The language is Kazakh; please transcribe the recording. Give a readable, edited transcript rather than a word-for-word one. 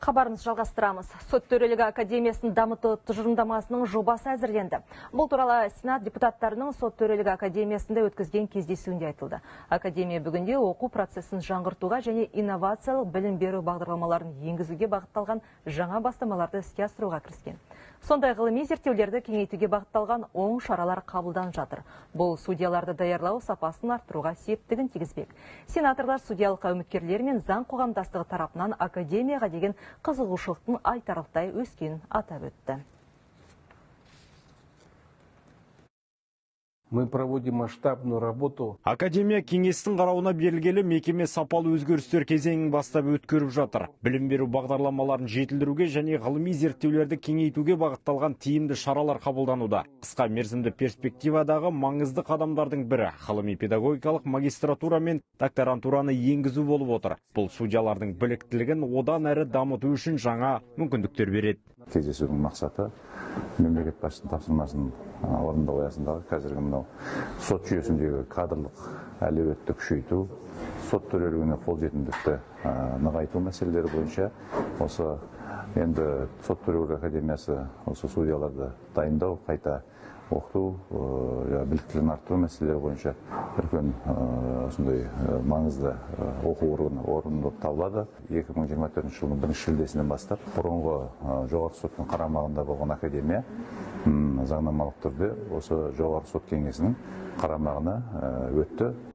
Хабарымыз жалғастырамыз. Сот төрелігі академиясын дамыту тұжырымдамасының жобасы әзірленді. Бұл туралы Сенат депутаттарының сот төрелігі академиясында өткізген кездесуінде айтылды. Академия бүгінде оқу процесін жаңғыртуға және инновациялық білім беру бағдарламаларын енгізуге бағытталған жаңа бастамаларды іске асыруға кіріскен. Сондай ғылыми зерттеулерді кеңейтуге бағытталған оң шаралар қабылданып жатыр. Бұл судьяларды даярлау сапасын арттыруға септігін тигізбек. Сенаторлар судьялыққа үміткерлер мен заң қоғамдастығы тарапынан академияға деген қызығушылықтың айтарлықтай өскенін атап өтті. Мы проводим масштабную работу. Академия кеңестің қарауына берілгелі мекеме сапалы өзгерістер кезеңін бастап өткеріп жатыр. Білім беру бағдарламаларын жетілдіруге және ғылыми зерттеулерді кеңейтуге бағытталған тиімді шаралар қабылдануда. Қысқа мерзімді перспективадағы маңызды қадамдардың бірі ғылыми педагогикалық магистратура мен докторантураны енгізу болып отыр. Бұл судьялардың біліктілігін одан әрі дамыту үшін жаңа мүмкіндіктер береді. Кездесудің мақсаты мемлекет басшысының тапсырмасын орындау аясындағы қазіргі мынау сот жүйесіндегі кадрлық әлеуетті күшейту, сот төрелігіне қолжетімділікті нығайту мәселелері бойынша осы енді сот төрелігі академиясы осы судьяларды дайындау, қайта оқыту, біліктілігін арттыру мәселелері бойынша үлкен осындай маңызды оқу орны табылады. 2024 жылдың 1 шілдесінен бастап бұрынғы жоғарғы соттың қарамағында болған академия заңнамалық түрде осы жоғарғы сот кеңесінің қарамағына өтті.